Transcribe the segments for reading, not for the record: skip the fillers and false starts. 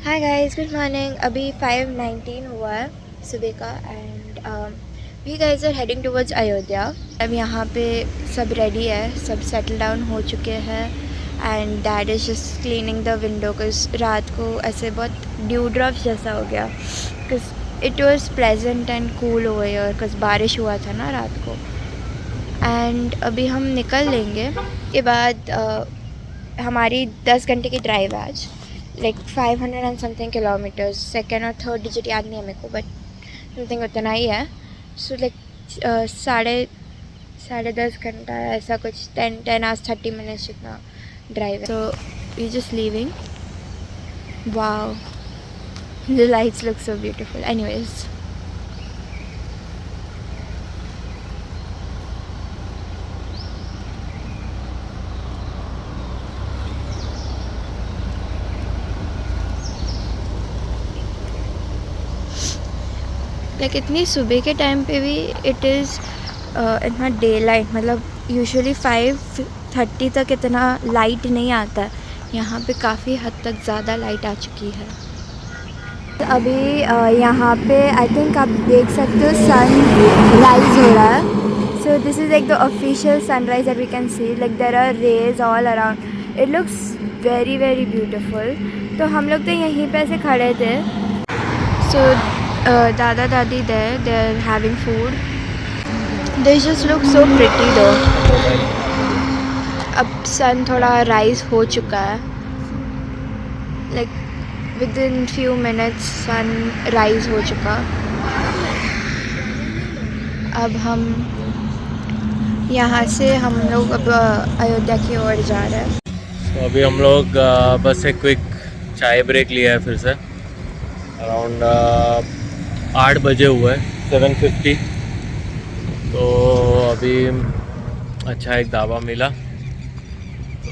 Hi guys, good morning. अभी 5:19 हुआ है सुबह का and we guys are heading towards Ayodhya. अब यहाँ पे सब रेडी है, सब सेटल डाउन हो चुके हैं and dad is just cleaning the window because रात को ऐसे बहुत ड्यू ड्रॉप्स जैसा हो गया because it was pleasant and cool over here because बारिश हुआ था ना रात को। एंड अभी हम निकल लेंगे के बाद हमारी 10 घंटे की ड्राइव है आज, like 500 and something kilometres. Second और थर्ड डिजिट याद नहीं है मेरे को, बट समथिंग उतना ही है। सो लाइक साढ़े 10 घंटा ऐसा कुछ, 10 आवर्स 30 मिनट्स जितना ड्राइव है। So we just leaving. Wow, the lights look so beautiful. Anyways, like इतनी सुबह के टाइम पे भी इट इज़ इतना डे लाइट, मतलब यूजुअली 5:30 तक इतना लाइट नहीं आता है। यहाँ पे काफ़ी हद तक ज़्यादा लाइट आ चुकी है। अभी यहाँ पे आई थिंक आप देख सकते हो सन राइज हो रहा है। So this is like the official sunrise that we can see. Like there are rays all around, it looks very very beautiful. तो हम लोग तो यहीं पे ऐसे खड़े थे। सो दादा दादी they are having food. They just look so pretty though. अब सन थोड़ा राइज हो चुका है, like within few minutes sunrise हो चुका। अब हम यहाँ से हम लोग अब अयोध्या की ओर जा रहे हैं। तो अभी हम लोग बस एक क्विक चाय ब्रेक लिया है फिर से। अराउंड 8 बजे हुआ है, 7:50। तो अभी अच्छा एक ढाबा मिला तो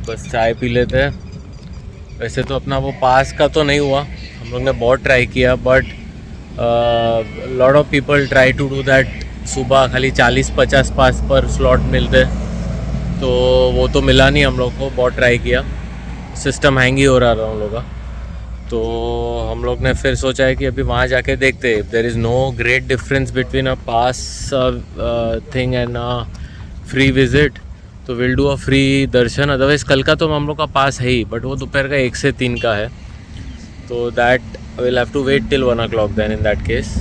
बस चाय पी लेते हैं। वैसे तो अपना वो पास का तो नहीं हुआ, हम लोग ने बहुत ट्राई किया, but lot of people try to do that. सुबह खाली 40-50 पास पर स्लॉट मिलते, तो वो तो मिला नहीं हम लोग को। बहुत ट्राई किया, सिस्टम हैंग ही हो रहा था हम लोग का। तो हम लोग ने फिर सोचा है कि अभी वहाँ जाके देखते हैं। There is no great difference between a pass thing and free visit, तो will do a free darshan. Otherwise कल का तो हम लोग का पास है ही, बट वो दोपहर का 1 से 3 का है, तो that will have to wait till 1 o'clock then in that case.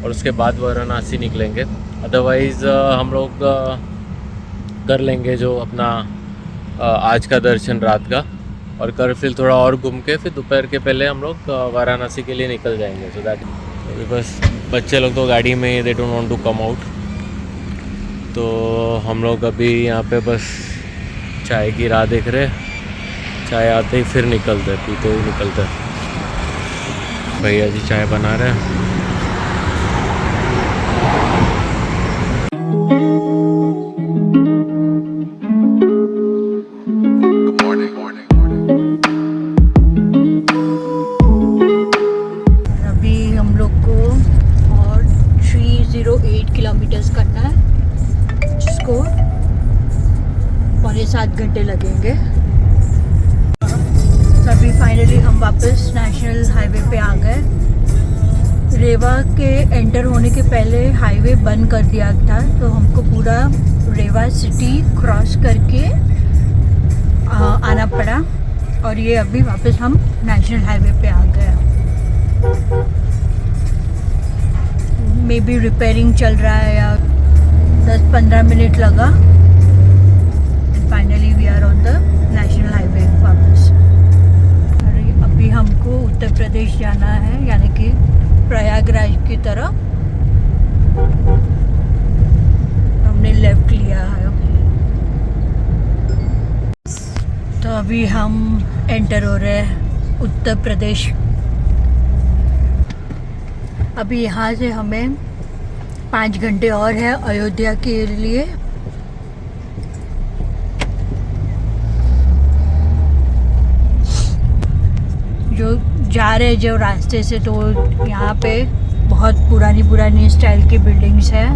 और उसके बाद वाराणसी निकलेंगे। अदरवाइज़ हम लोग कर लेंगे जो अपना आज का दर्शन रात का, और कर फिर थोड़ा और घूम के फिर दोपहर के पहले हम लोग वाराणसी के लिए निकल जाएंगे। सो दैट बस बच्चे लोग तो गाड़ी में, they don't want to come out. तो हम लोग अभी यहाँ पे बस चाय की राह देख रहे। चाय आते ही फिर निकलते, पीते ही निकलते। भैया जी चाय बना रहे हैं। अभी हम लोग को और 308 किलोमीटर्स करना है, जिसको 6.25 घंटे लगेंगे। तभी फाइनली हम वापस नेशनल हाईवे पे आ गए। रेवा के एंटर होने के पहले हाईवे बंद कर दिया था, तो हमको पूरा रेवा सिटी क्रॉस करके आना पड़ा। और ये अभी वापस हम नेशनल हाईवे पे आ गए। मे बी रिपेयरिंग चल रहा है या 10-15 मिनट लगा। Finally we are on the national highway वापस। अभी हमको उत्तर प्रदेश जाना है, यानी कि प्रयागराज की तरफ। हमने लेफ्ट लिया है। तो अभी हम एंटर हो रहे हैं उत्तर प्रदेश। अभी यहाँ से हमें 5 घंटे और है अयोध्या के लिए। जो जा रहे जो रास्ते से, तो यहाँ पे बहुत पुरानी पुरानी स्टाइल की बिल्डिंग्स हैं,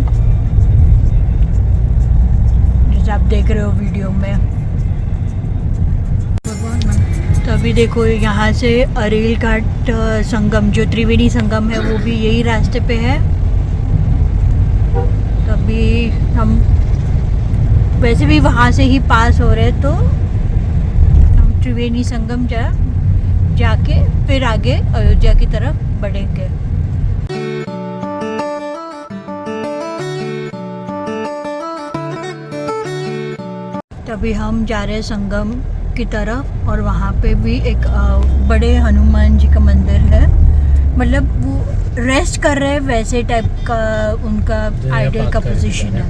जैसे आप देख रहे हो वीडियो में। तो अभी देखो यहाँ से अरेल घाट संगम जो त्रिवेणी संगम है वो भी यही रास्ते पे है। तभी हम वैसे भी वहाँ से ही पास हो रहे तो हम त्रिवेणी संगम जाके फिर आगे अयोध्या की तरफ बढ़ेंगे। तभी हम जा रहे हैं संगम की तरफ और वहाँ पे भी एक बड़े हनुमान जी का मंदिर है, मतलब वो रेस्ट कर रहे हैं वैसे टाइप का उनका आइडल का पोजीशन है।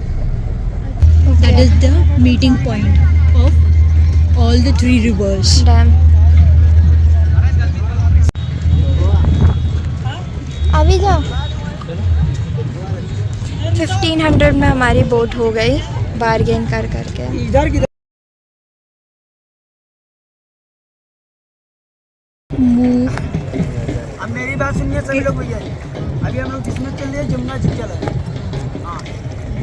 That is the meeting point of all the 3 reverse. Dam अभी जा 1500 में हमारी बोट हो गई बार्गेन कर करके। इधर की अब मेरी बात सुनिए सभी लोग भैया, अभी हम लोग किसमें चल रहे हैं? यमुना जी चल रहे हैं। हाँ,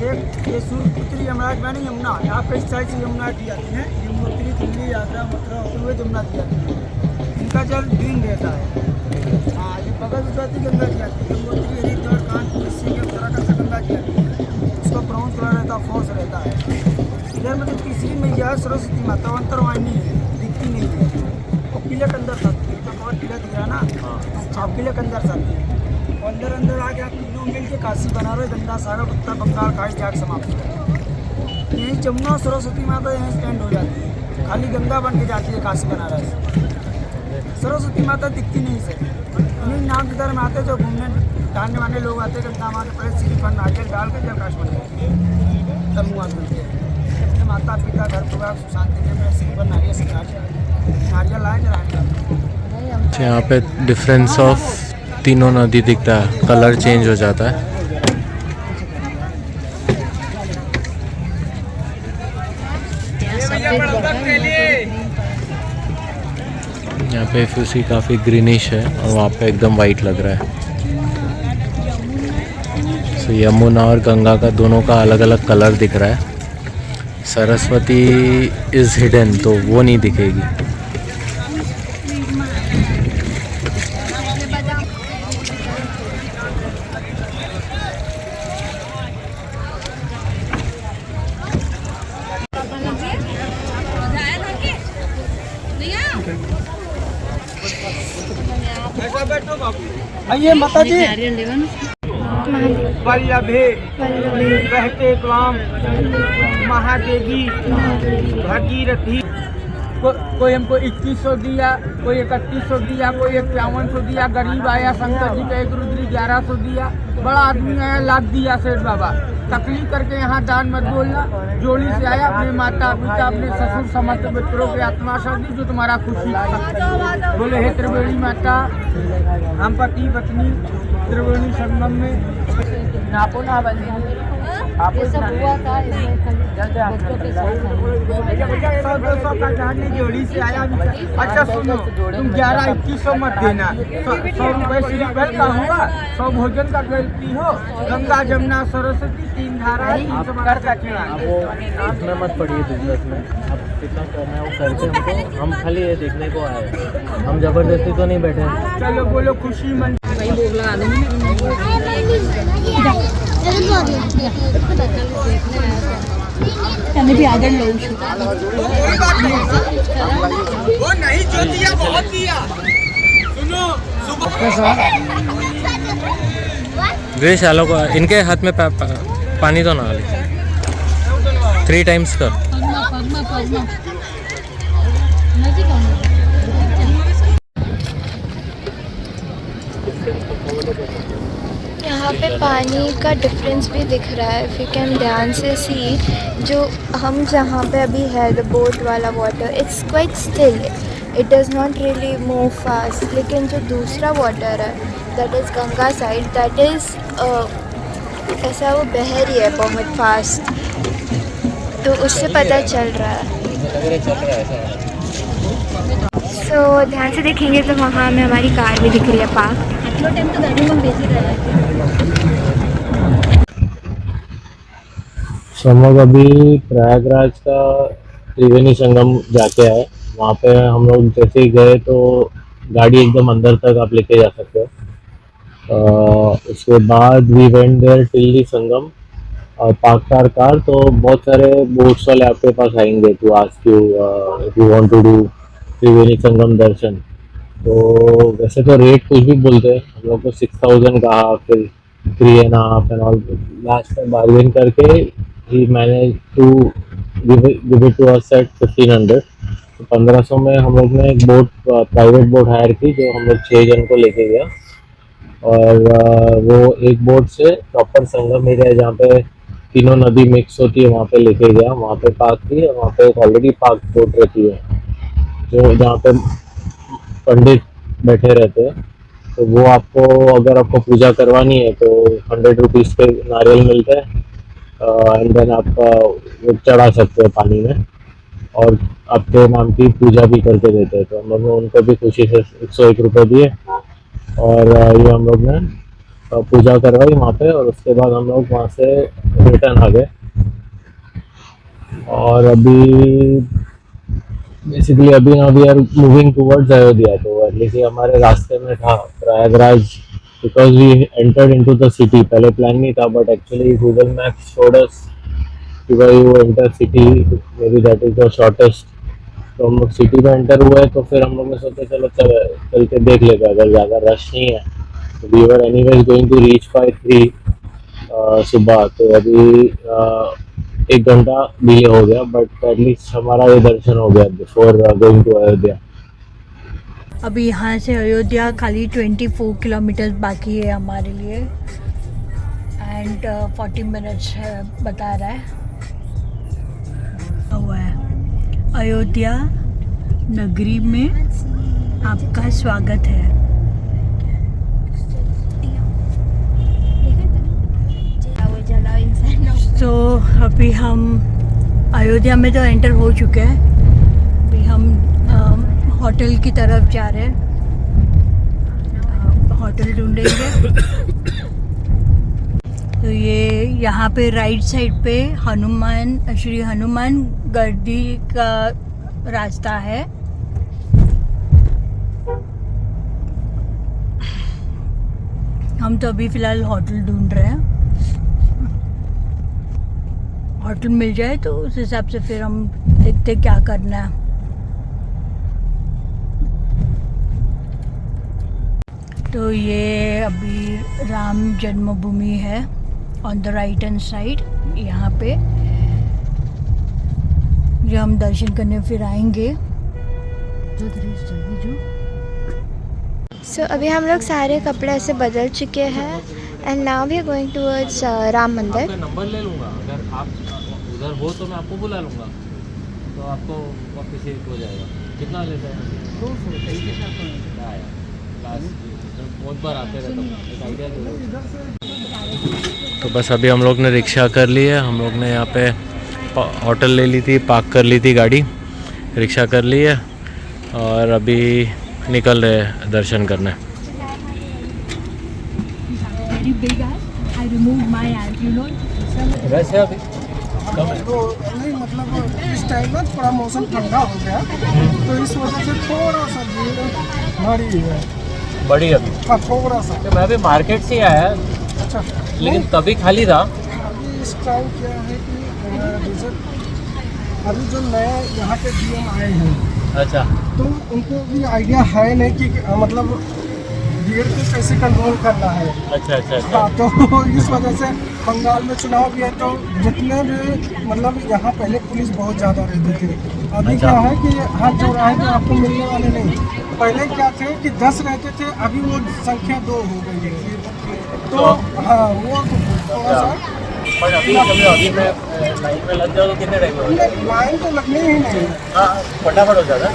ये सूर्यपुत्री यमुना मानी यमुना, यहाँ पे इस साइड से यमुना की जाती है। यमुनोत्री, दिल्ली, आगरा, मथुरा होते हुए यमुना की जाती है। इनका जल ग्रीन रहता है। हाँ, ये बगल से जाती गंगा जी आती है। यमुनोत्री, हरिद्वार, कानपुर, ऋषिकेश, उत्तराखंड से गंगा जी आती है। उसका ब्राउन कलर रहता है, फॉर्स रहता है। इधर मतलब तीसरी मैया है सरस्वती माता, अंतर्वाहिनी है, दिखती नहीं है। और किले के अंदर जाती है, तो बहुत किला दिख रहा ना, आप किले के अंदर जाती है। और अंदर आके आप तीनों मिल के काशी बना रहे, गंगा सागर, उत्तर बंगाल खाड़ी जाके समाप्त हो जाती है। यही जमुना और सरस्वती माता यहीं स्टैंड हो जाती है, खाली गंगा बन के जाती है काशी बनारस। सरस्वती माता दिखती नहीं सर। उन्हीं नाम की तरह में आते जो घूमने टहलने वाले लोग आते, गंगा माँ के पहले श्रीफल नारियल डाल के जल काश बन जाती है, तब मुँह मिलते हैं। अपने माता पिता घर परिवार शांति में श्रीफल नारियल लाए जरा। यहाँ पे डिफरेंस ऑफ तीनों नदी दिखता है, कलर चेंज हो जाता है। यहाँ पे FUC काफ़ी ग्रीनिश है और वहाँ पे एकदम वाइट लग रहा है। सो यमुना और गंगा का दोनों का अलग अलग कलर दिख रहा है। सरस्वती इज़ हिडन, तो वो नहीं दिखेगी। आइए माता जी। वल्लभे बहते क्वाम महादेवी भागीरथी। कोई हमको 2100 दिया, कोई 3100 दिया, कोई 5100 दिया। गरीब आया शंकर जी का 1 रुद्री 1100 दिया। बड़ा आदमी आया लाख दिया सेठ बाबा। तकलीफ करके यहाँ दान मत बोलना। जोड़ी से आया, अपने माता पिता, अपने ससुर समस्त मित्रों के आत्मा शांति जो तुम्हारा खुशी बोले। हे त्रिवेणी माता, हम पति पत्नी त्रिवेणी संगम में नापो ना बनी आपको सब हुआ था। 100-200 का जाने जोड़ी से आया। अच्छा सुनो, तुम 11-2100 मत देना। 100 रुपये श्रीफल का हुआ, 100 भोजन का गलती हो। गंगा जमुना सरस्वती 3 धारा इसमें मत पड़िए बिजनेस में। अब कितना करना है वो करके, हम खाली ये देखने को आए, हम जबरदस्ती तो नहीं बैठे। चलो बोलो खुशी मन। भी आगे लोग वो नहीं जो दिया बहुत दिया। सुनो ग्रेश आलो को इनके हाथ में पानी तो ना ले। 3 टाइम्स कर। यहाँ पे पानी का डिफरेंस भी दिख रहा है। इफ़ यू कैन ध्यान से सी, जो हम जहाँ पे अभी है द बोट वाला water, it's quite still, it does not really move fast. लेकिन जो दूसरा वाटर है that is Ganga side, that is ऐसा वो बह रही है बहुत फास्ट, तो उससे पता चल रहा है। सो ध्यान से देखेंगे तो वहाँ हमें हमारी कार भी दिख रही है पार्क। टाइम तो गाड़ी में बेसी रहा। हम लोग अभी प्रयागराज का त्रिवेणी संगम जाके आए। वहाँ पे हम लोग जैसे ही गए तो गाड़ी एकदम अंदर तक आप लेके जा सकते हो। उसके बाद we went there till the Sangam और पार्क आवर कार। तो बहुत सारे बोट्स वाले आपके पास आएंगे to ask you if you want to do Triveni Sangam darshan. तो वैसे तो रेट कुछ भी बोलते हैं, हम लोग को 6000 कहा, फिर 3.5 एंड ऑल। लास्ट में बार्गेन करके ही manage to give it to us at 1500। तो 1500 में हम लोग ने एक बोट, प्राइवेट बोट हायर की जो हम लोग 6 जन को लेके गया। और वो एक बोट से प्रॉपर संगम एरिया है जहाँ पे तीनों नदी मिक्स होती है वहाँ पे लेके गया। वहाँ पे पार्क की और वहाँ पे एक ऑलरेडी पार्क बोट रहती है जो जहाँ पे पंडित बैठे रहते हैं। तो वो आपको, अगर आपको पूजा करवानी है तो 100 रुपीज़ पे नारियल मिलता है एंड देन आप वो चढ़ा सकते हो पानी में और आपके नाम की पूजा भी करके देते हैं। तो हम लोग ने उनको भी खुशी से 101 रुपये दिए और ये हम लोग ने पूजा करवाई वहाँ पे। और उसके बाद हम लोग वहाँ से रिटर्न आ गए। और अभी बेसिकली अभी ना we are moving towards Ayodhya. तो एटलीस्ट ये हमारे रास्ते में था Prayagraj, because we entered into the city. पहले प्लान नहीं था but actually Google Maps showed us कि भाई वो enter city, maybe that is the shortest. तो हम लोग सिटी में एंटर हुए तो फिर हम लोग ने सोचा चलो चल के देख लेते हैं, अगर ज़्यादा रश नहीं है। तो we were anyways going to reach by 3 सुबह। तो अभी 1 घंटा डिले हो गया बट एटलीस्ट हमारा ये दर्शन हो गया बिफोर गोइंग टू अयोध्या। अभी यहाँ से अयोध्या खाली 24 किलोमीटर बाकी है हमारे लिए एंड 40 मिनट्स है बता रहा है हुआ है। अयोध्या नगरी में आपका स्वागत है। तो अभी हम अयोध्या में तो एंटर हो चुके हैं। अभी हम होटल की तरफ जा रहे हैं, होटल ढूंढेंगे। तो ये यहाँ पे राइट साइड पे श्री हनुमान गढ़ी का रास्ता है। हम तो अभी फ़िलहाल होटल ढूंढ रहे हैं। होटल मिल जाए तो उस हिसाब से फिर हम देखते क्या करना है। तो ये अभी राम जन्मभूमि है on the right hand side, यहाँ पे जो हम दर्शन करने फिर आएंगे। सो अभी हम लोग सारे कपड़े ऐसे बदल चुके हैं and now we are going towards Ram Mandir. आपका नंबर ले लूँगा, अगर आप उधर हो तो मैं आपको बुला लूँगा, तो आपको वापस ही हो जाएगा। कितना लेता है? 200 के साथ बहुत बार आते रहता हूँ, एक आइडिया दो। तो बस अभी हम लोग ने रिक्शा कर ली है। हम लोग ने यहाँ पे होटल ले ली थी, पार्क कर ली थी गाड़ी, रिक्शा कर ली है और अभी निकल रहे हैं दर्शन करने। वैसे अभी कम है तो नहीं, मतलब इस टाइम में थोड़ा मौसम ठंडा हो गया तो इस वजह से थोड़ा सा भीड़ भारी है, बड़ी अभी। हाँ थोड़ा सा। तो मैं अभी मार्केट से आया, अच्छा, लेकिन तभी खाली था। अभी इस टाइम क्या है कि जैसे अभी जो नए यहाँ के डीएम आए हैं, अच्छा, तो उनको भी आइडिया है नहीं कि मतलब भीड़ को कैसे कंट्रोल करना है। अच्छा अच्छा अच्छा। हाँ, तो इस वजह से बंगाल में चुनाव भी है तो जितने भी मतलब यहाँ पहले पुलिस बहुत ज़्यादा रहती थी, अभी क्या है कि हर चौराहे पे आपको मिलने वाले नहीं। पहले क्या थे कि 10 रहते थे, अभी वो संख्या 2 हो गई है। तो हाँ, वो थोड़ा सा पर अभी मैं लाइन में लग जाओ तो कितने टाइम में? लाइन तो लगनी ही नहीं, हाँ फटाफट हो जाता,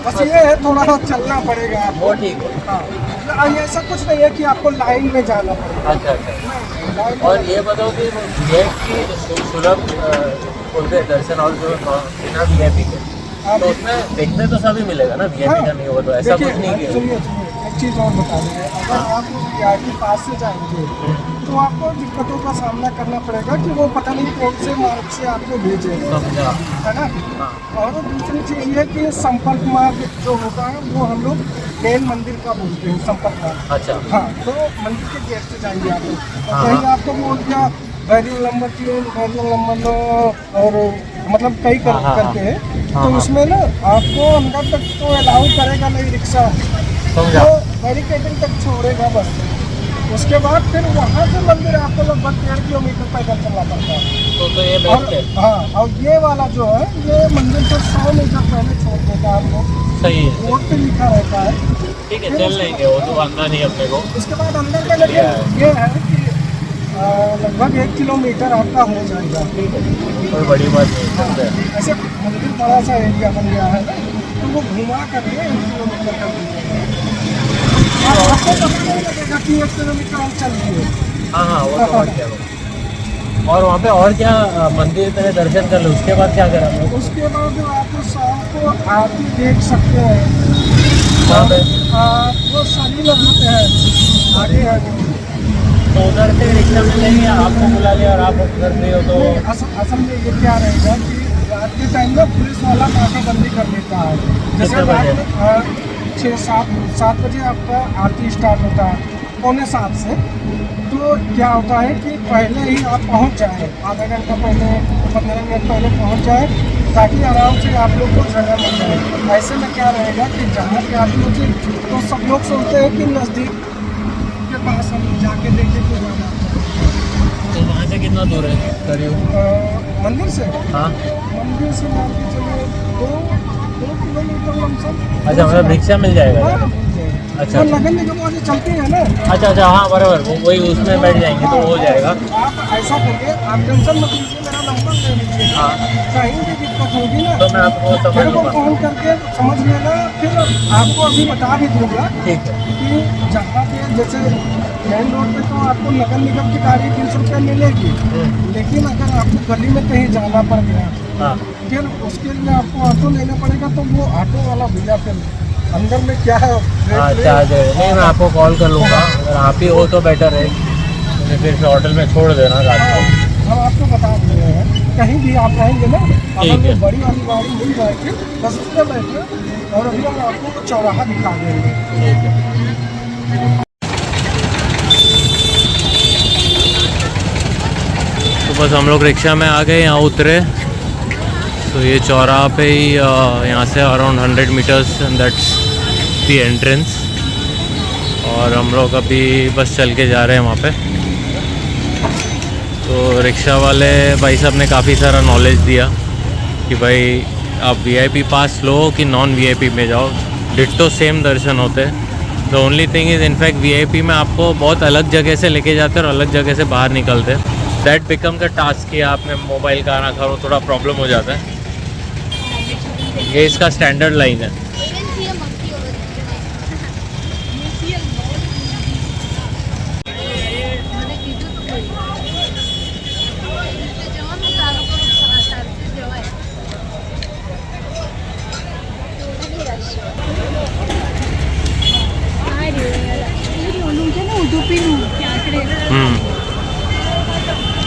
बस ये है थोड़ा सा चलना पड़ेगा आपको। वो ठीक है। हाँ, ऐसा कुछ नहीं है कि आपको लाइन में जाना पड़ेगा। अच्छा अच्छा। और ये बताओ कि गेट की सुलभ बोलते हैं दर्शन और जो बिना VIP के, तो उसमें देखने तो सभी मिलेगा ना, VIP का नहीं होगा तो ऐसा कुछ नहीं है। सुनिए एक चीज़ और बता दें, अगर आप VIP पास से जाएंगे तो आपको दिक्कतों का सामना करना पड़ेगा कि वो पता नहीं कौन से मार्ग से आपको भेजे, समझा। है ना। हाँ। और दूसरी चीज़ ये कि संपर्क मार्ग जो होता है वो हम लोग मेन मंदिर का बोलते हैं, संपर्क मार्ग। अच्छा। हाँ, तो मंदिर के गेट से जाएंगे आप लोग। हाँ, कहीं हाँ। आपको बोल दिया बैरियर नंबर 3, बैरियर नंबर 9 और मतलब कई हाँ, हाँ, करके है, हाँ, तो हाँ। उसमें ना आपको अंदर तक तो अलाउ करेगा नहीं रिक्शा, समझा। तो बैरिकेडिंग तक छोड़ेगा बस। उसके बाद फिर वहाँ से मंदिर आपको लगभग 1.5 किलोमीटर पैदल चलना पड़ता है। तो ये और बेस्ट है। हाँ, और ये वाला जो है ये मंदिर से 100 मीटर पहले छोड़ देता है हम लोग, सही है। बोर्ड पे लिखा रहता है। ठीक है, चल लेंगे, वो तो आना नहीं अपने को। उसके बाद अंदर में लेकिन ये है कि लगभग 1 किलोमीटर आपका हो जाएगा। कोई बड़ी बात नहीं, चलते हैं। ऐसे मंदिर बड़ा सा एरिया बन गया है ना, तो वो घुमा करके 1 किलोमीटर कर दीजिएगा। आपको पता नहीं लगेगा कि 1 किलोमीटर हम चल दिए। हाँ हाँ, वो तो बात क्या है। और वहाँ पे और क्या मंदिर पहले दर्शन कर लो, उसके बाद क्या करें हम लोग? उसके बाद आप शाम को आरती देख सकते हैं। वहाँ पे वो सनी नदी पे है, आगे है वो। तो उधर से रिक्शा में लेंगे, आपको बुला लिया और आप उधर से हो तो असल में ये क्या रहेगा कि रात के टाइम में पुलिस वाला नाकाबंदी कर देता है। जैसे कितने बजे? रात में 6-7 बजे आपका आरती स्टार्ट होता है, 6:45 से। तो क्या होता है कि पहले ही आप पहुंच जाएं, आधा घंटा पहले, 15 मिनट पहले पहुंच जाएं, ताकि आराम से आप लोग को जगह मिल जाए। ऐसे में क्या रहेगा कि जहाँ की आरती होती है तो सब लोग सोचते हैं कि नज़दीक के पास हम जाके देखें तो जाना। तो वहाँ से कितना दूर है करीब? मंदिर से हाँ, मंदिर से मान के चलिए 2 किलोमीटर लमसम। अच्छा, मतलब रिक्शा मिल जाएगा? हाँ, मिल जाएगा। अच्छा। वो नगर निगम वाले चलते हैं ना। अच्छा अच्छा, हाँ बराबर, वो वही उसमें बैठ जाएंगे तो हो जाएगा। आप ऐसा करिए, आप टेंशन मत लीजिए, मेरा नंबर ले लीजिए। हाँ। कहीं भी दिक्कत होगी ना तो मैं आपको समझ मेरे को लूँगा। फोन करके समझ लेना, फिर आपको अभी बता भी दूंगा ठीक है। कि जहाँ पे जैसे मेन रोड पे तो आपको नगर निगम की गाड़ी 30 रुपये मिलेगी, लेकिन अगर आपको गली में कहीं जाना पड़ गया हाँ फिर उसके लिए आपको ऑटो लेना पड़ेगा, तो वो ऑटो वाला भैया फिर अंदर में क्या है हाँ, चार्ज है। नहीं, मैं आपको कॉल कर लूँगा, अगर आप ही हो तो बेटर है, मुझे फिर से होटल में छोड़ देना रात को। हम आपको बता दे रहे हैं, कहीं भी आप आएंगे ना, ठीक अगर है। वो बड़ी वाली गाड़ी मिल जाएगी बस उसमें बैठना, और अभी हम आपको चौराहा दिखा देंगे। ठीक है। तो बस हम लोग रिक्शा में आ गए, यहाँ उतरे, तो ये चौराहा पे ही यहाँ से around 100 metres and that's the entrance. और हम लोग अभी बस चल के जा रहे हैं वहाँ पे। तो रिक्शा वाले भाई साहब ने काफ़ी सारा नॉलेज दिया कि भाई आप VIP पास लो कि नॉन VIP में जाओ, डिट्टो सेम दर्शन होते हैं। The only thing is in fact VIP में आपको बहुत अलग जगह से लेके जाते हैं और अलग जगह से बाहर निकलते हैं। दैट बिकम्स अ टास्क कि आपने मोबाइल का आना करो, थोड़ा प्रॉब्लम हो जाता है। ये इसका स्टैंडर्ड लाइन है।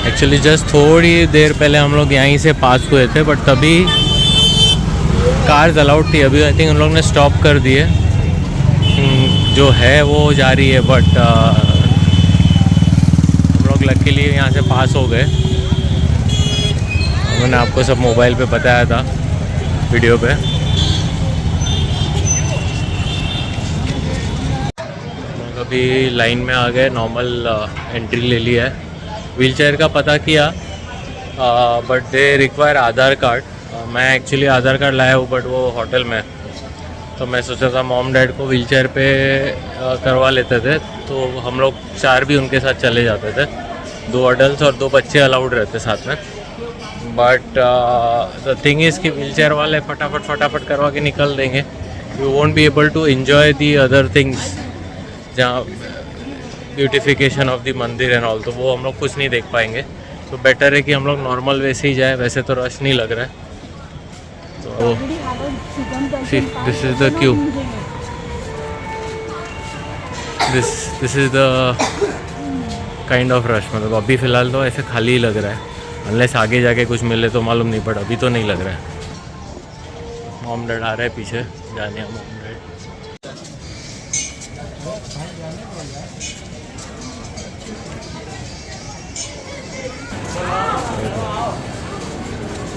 एक्चुअली जस्ट थोड़ी देर पहले हम लोग यहीं से पास हुए थे, बट तभी कार्स अलाउड थी। अभी आई थिंक उन लोग ने स्टॉप कर दिए, जो है वो जारी है, बट हम लोग लकीली यहाँ से पास हो गए। मैंने आपको सब मोबाइल पे बताया था, वीडियो पे। अभी लाइन में आ गए, नॉर्मल एंट्री ले लिया है। व्हीलचेयर का पता किया, but they require Aadhaar card. मैं एक्चुअली आधार कार्ड लाया हूँ, बट वो होटल में, तो मैं सोचा था मॉम डैड को व्हीलचेयर पे करवा लेते थे, तो हम लोग 4 भी उनके साथ चले जाते थे। 2 अडल्ट और 2 बच्चे अलाउड रहते साथ में। बट द थिंग इज़ कि व्हीलचेयर वाले फटाफट करवा के निकल देंगे। You won't be able to enjoy the other things, जहाँ beautification of the mandir and all, तो वो हम लोग कुछ नहीं देख पाएंगे। तो बेटर है कि हम लोग नॉर्मल वैसे ही जाए। वैसे तो रश नहीं लग रहा है। तो this is the Q. This is the kind of rush. मतलब अभी फ़िलहाल तो ऐसे खाली ही लग रहा है, अनलेस आगे जाके कुछ मिले तो मालूम नहीं, बट अभी तो नहीं लग रहा है। मॉम डैड आ रहे हैं पीछे, जाने मॉम डैड।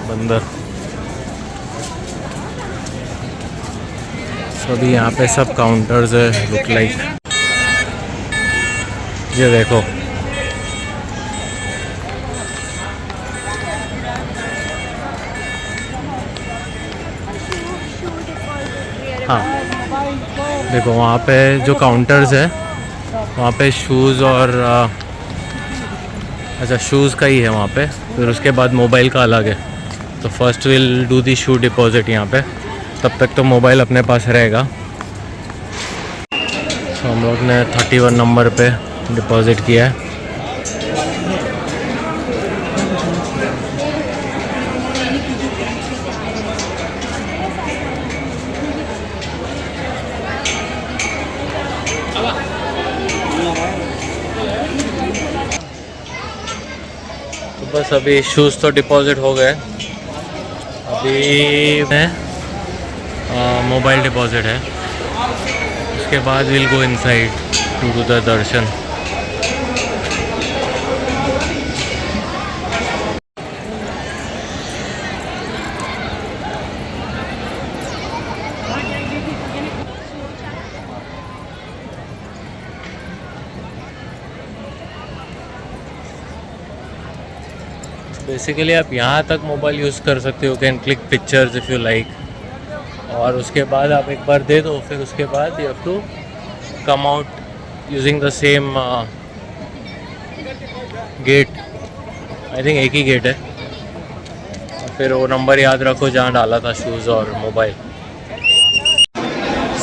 बंदर सभी यहाँ पे सब काउंटर्स है, लुक लाइक। ये देखो, हाँ देखो वहाँ पे जो काउंटर्स है वहाँ पे शूज़ और अच्छा शूज़ का ही है वहाँ पे, फिर उसके बाद मोबाइल का अलग है। तो first will do the shoe deposit यहाँ पे, तब तक तो मोबाइल अपने पास रहेगा। तो हम लोग ने 31 नंबर पे डिपॉजिट किया है। तो बस अभी शूज़ तो डिपॉजिट हो गए, अभी मैं मोबाइल डिपॉजिट है, उसके बाद will go inside to do the darshan. Basically आप यहाँ तक मोबाइल यूज़ कर सकते हो, can click pictures if you like, और उसके बाद आप एक बार दे दो, फिर उसके बाद you have to come out using the same gate. I think एक ही गेट है, फिर वो नंबर याद रखो जहाँ डाला था शूज़ और मोबाइल।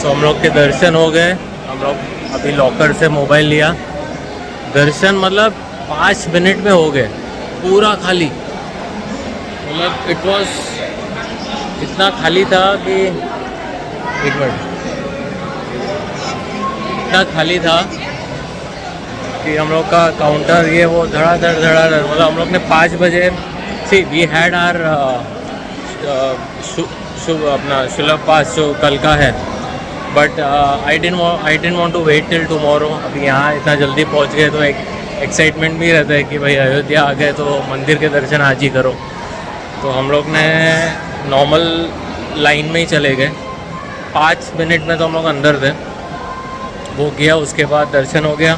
सो हम लोग के दर्शन हो गए, हम लोग अभी लॉकर से मोबाइल लिया। दर्शन मतलब 5 मिनट में हो गए, पूरा खाली। मतलब इट वॉज इतना खाली था कि एक मिनट, इतना खाली था कि हम लोग का काउंटर ये वो धड़ाधड़ मतलब हम लोग ने 5 बजे सी वी हैड आर अपना सुलभ पास जो कल का है, but I don't want to wait till tomorrow. अभी यहाँ इतना जल्दी पहुँच गए तो एक एक्साइटमेंट भी रहता है कि भाई अयोध्या आ गए तो मंदिर के दर्शन आज ही करो। तो हम लोग ने नॉर्मल लाइन में ही चले गए, 5 मिनट में तो हम लोग अंदर थे। वो किया, उसके बाद दर्शन हो गया।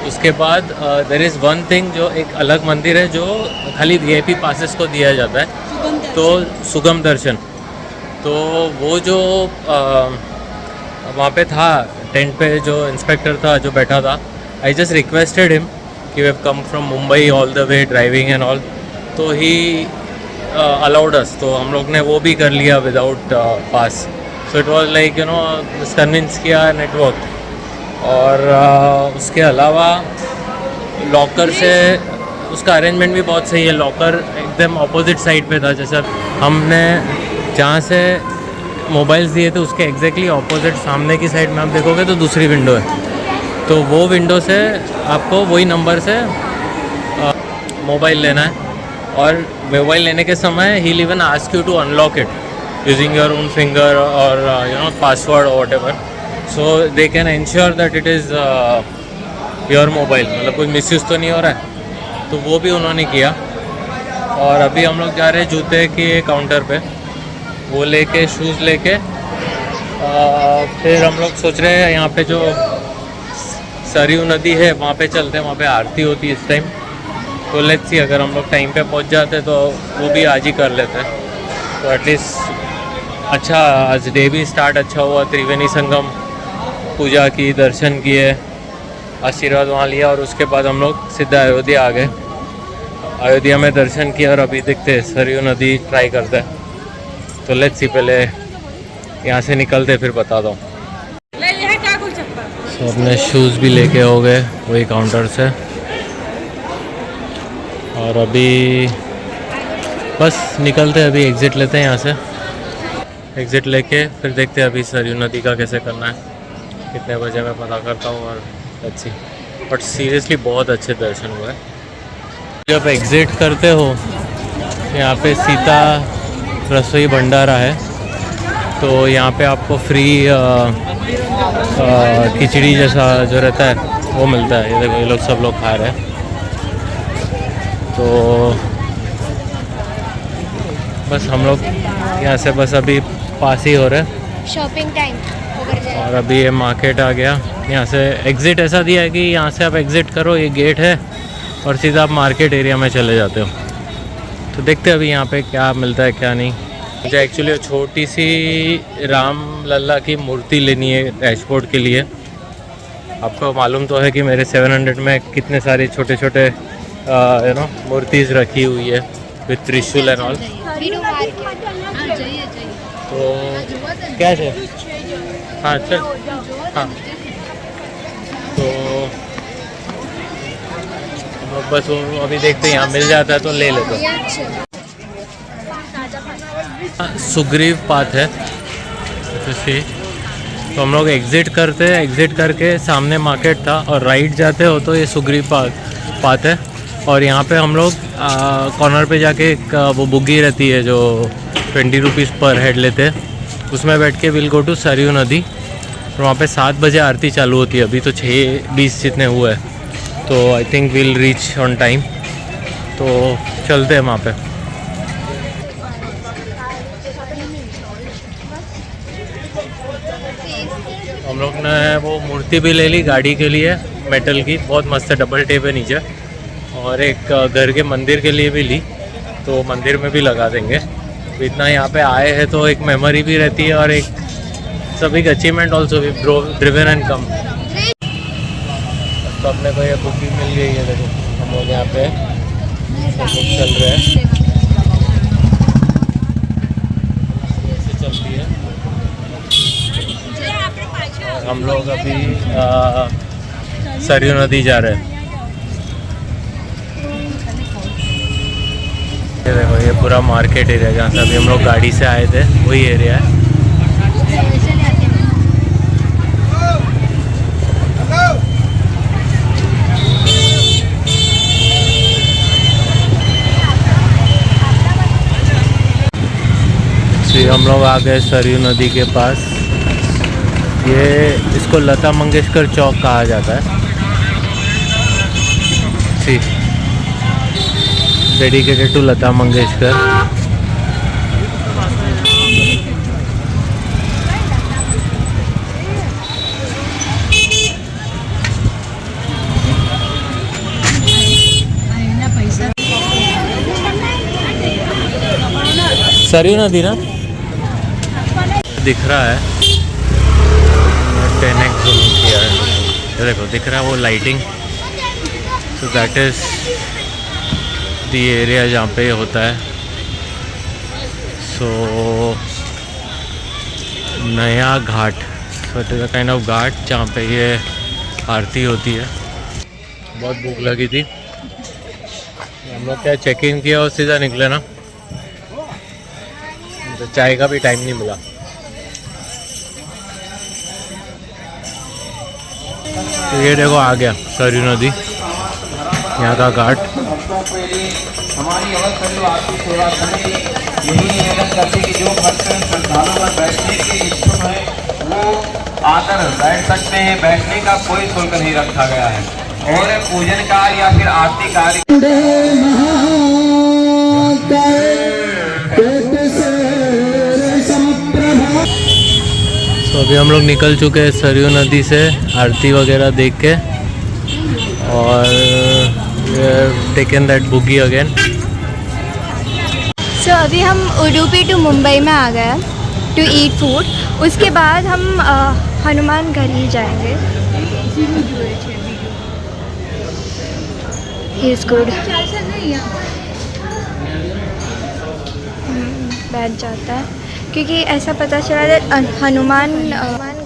उसके बाद देयर इज़ वन थिंग, जो एक अलग मंदिर है जो खाली VIP पासेस को दिया जाता है, तो सुगम दर्शन। तो वो जो वहाँ पे था टेंट पे, जो इंस्पेक्टर था जो बैठा था, I just requested him कि we have come from Mumbai all the way driving and all, तो he allowed us। तो हम लोग ने वो भी कर लिया without pass. So it was like you know convince किया नेटवर्क। और उसके अलावा लॉकर से उसका अरेंजमेंट भी बहुत सही है। लॉकर एकदम अपोजिट साइड पे था, जैसे हमने जहाँ से मोबाइल्स दिए थे उसके एग्जैक्टली अपोजिट सामने की साइड में आप देखोगे तो दूसरी विंडो है। तो वो विंडो से आपको वही नंबर से मोबाइल लेना है, और मोबाइल लेने के समय ही even ask you to unlock it using your own finger और यू नो पासवर्ड और whatever, so they can ensure that it is your mobile, मतलब कोई मिसयूज़ तो नहीं हो रहा है। तो वो भी उन्होंने किया। और अभी हम लोग जा रहे हैं जूते के काउंटर पे, वो लेके शूज़ लेके फिर हम लोग सोच रहे हैं यहाँ पे जो सरयू नदी है वहाँ पे चलते हैं, वहाँ पे आरती होती है इस टाइम। तो लेट्स सी, अगर हम लोग टाइम पे पहुँच जाते तो वो भी आज ही कर लेते हैं। तो एटलीस्ट अच्छा, आज डे भी स्टार्ट अच्छा हुआ। त्रिवेणी संगम पूजा की, दर्शन किए, आशीर्वाद वहाँ लिया, और उसके बाद हम लोग सीधा अयोध्या आ गए। अयोध्या में दर्शन किया और अभी देखते हैं सरयू नदी ट्राई करते हैं। तो लेट्स सी, पहले यहाँ से निकलते फिर बताता हूँ। तो अपने शूज़ भी लेके हो गए वही काउंटर से, और अभी बस निकलते हैं। अभी एग्ज़िट लेते हैं यहाँ से, एग्ज़िट लेके फिर देखते हैं अभी सरयू नदी का कैसे करना है। कितने बजे मैं पता करता हूँ और लेट्स सी। बट सीरियसली बहुत अच्छे दर्शन हुए। जब एग्ज़िट करते हो यहाँ पे सीता रसोई भंडारा है, तो यहाँ पे आपको फ्री खिचड़ी जैसा जो रहता है वो मिलता है। ये देखो ये लोग सब लोग खा रहे हैं। तो बस हम लोग यहाँ से बस अभी पास ही हो रहे हैं, शॉपिंग टाइम ओवर जाए। और अभी ये मार्केट आ गया। यहाँ से एग्ज़िट ऐसा दिया है कि यहाँ से आप एग्ज़िट करो, ये गेट है और सीधा आप मार्केट एरिया में चले जाते हो। तो देखते हैं अभी यहाँ पे क्या मिलता है क्या नहीं। मुझे एक्चुअली छोटी सी राम लल्ला की मूर्ति लेनी है डैशबोर्ड के लिए। आपको मालूम तो है कि मेरे 700 में कितने सारे छोटे छोटे यू नो मूर्तिज रखी हुई है विथ त्रिशूल एंड ऑल। तो क्या है? हाँ चल, हाँ तो हम लोग बस वो अभी देखते हैं, यहाँ मिल जाता है तो ले लेते हैं। सुग्रीव पाथ है तो हम लोग एग्ज़िट करते हैं, एग्ज़िट करके सामने मार्केट था और राइट जाते हो तो ये सुग्रीव पाथ है। और यहाँ पे हम लोग कॉर्नर पे जाके एक वो बुग्गी रहती है जो 20 रुपीज़ पर हेड लेते हैं, उसमें बैठ के विल गो टू सरयू नदी। और वहाँ पे 7 बजे आरती चालू होती है। अभी तो 6:20 जितने हुए हैं, तो I think will reach on time. तो चलते हैं वहाँ पे। हम लोग ने वो मूर्ति भी ले ली गाड़ी के लिए, मेटल की, बहुत मस्त है, डबल टेप है नीचे। और एक घर के मंदिर के लिए भी ली, तो मंदिर में भी लगा देंगे। तो इतना यहाँ पे आए हैं तो एक मेमोरी भी रहती है और एक सभी अचीवमेंट ऑल्सो भी ड्रिवन एंड कम। तो अपने को ये बुक भी मिल गई है। देखो हम लोग यहाँ पे बुक चल रहे हैं, ऐसे चलती है। और हम लोग अभी सरयू नदी जा रहे हैं। ये देखो ये पूरा मार्केट एरिया जहाँ से अभी हम लोग गाड़ी से आए थे, वही एरिया है। हम लोग आ गए सरयू नदी के पास। ये इसको लता मंगेशकर चौक कहा जाता है। सी डेडिकेटेड टू लता मंगेशकर। सरयू नदी ना दिख रहा है, 10x ज़ूम किया है। ये देखो दिख रहा है वो lighting. So that is the area जहाँ पे होता है। सो Naya Ghat, so it is a kind of ghat जहाँ पे ये आरती होती है। बहुत भूख लगी थी, हम लोग क्या चेक इन किया और सीधा निकले ना, तो चाय का भी टाइम नहीं मिला। तो ये देखो आ गया सरयू नदी, यहाँ का घाट। हमारी अवध परिवार की सेवा समिति यही निवेदन करती कि जो भक्त श्रद्धालु में बैठने के इच्छुक है वो आकर बैठ सकते हैं। बैठने का कोई शुल्क नहीं रखा गया है। और पूजन कार्य या फिर आरती कार्य तो अभी हम लोग निकल चुके हैं सरयू नदी से आरती वगैरह देख के, और टेकन दैट बुगी अगेन। सो अभी हम उडुपी टू मुंबई में आ गए टू ईट फूड। उसके बाद हम हनुमान गढ़ी ही जाएंगे। He is good. बैठ जाता है क्योंकि ऐसा पता चला हनुमान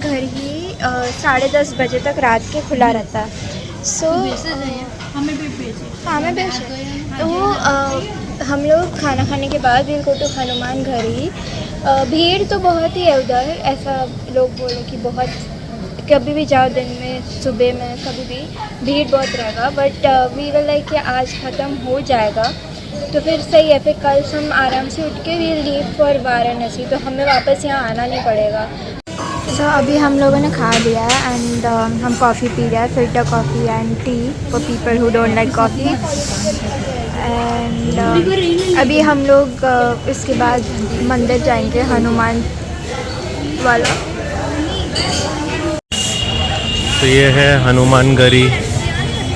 गढ़ी 10:30 बजे तक रात के खुला रहता है। सो हमें भी भेजे। तो हम लोग खाना खाने के बाद will go to Hanuman Garhi. भीड़ तो बहुत ही है उधर, ऐसा लोग बोले कि बहुत कभी भी जाओ दिन में सुबह में कभी भी भीड़ बहुत रहेगा, बट वी विल लाइक कि आज ख़त्म हो जाएगा तो फिर सही है, फिर कल हम आराम से उठ के वी लीव फॉर वाराणसी, तो हमें वापस यहाँ आना नहीं पड़ेगा। तो अभी हम लोगों ने खा लिया है एंड हम कॉफ़ी पी रहे हैं, filter coffee and T for people who don't like coffee. And अभी हम लोग इसके बाद मंदिर जाएंगे, हनुमान वाला। तो ये है हनुमानगढ़ी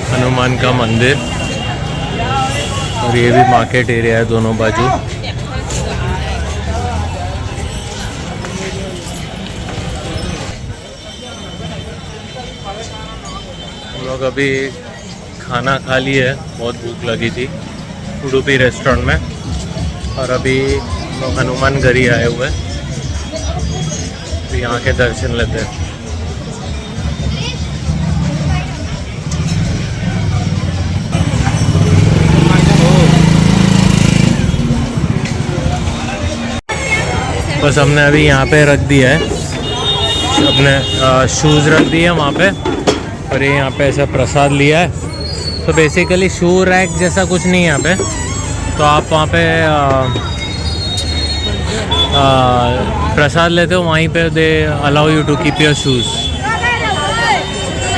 हनुमान का मंदिर, और ये भी मार्केट एरिया है दोनों बाजू। हम लोग अभी खाना खा लिए है, बहुत भूख लगी थी उडुपी रेस्टोरेंट में, और अभी लोग हनुमानगढ़ी आए हुए हैं, तो यहाँ के दर्शन लेते हैं। बस हमने अभी यहाँ पे रख दिया है, अपने शूज़ रख दिए वहाँ पे, और ये यहाँ पे ऐसा प्रसाद लिया है। तो बेसिकली शू रैक जैसा कुछ नहीं है यहाँ पे, तो आप वहाँ पे प्रसाद लेते हो, वहीं पे they allow you to keep your shoes.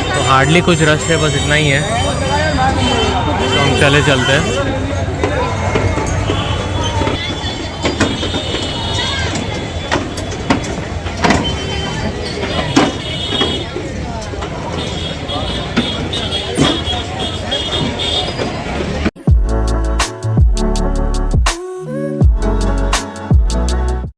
तो हार्डली कुछ रश है, बस इतना ही है, तो हम चलते हैं।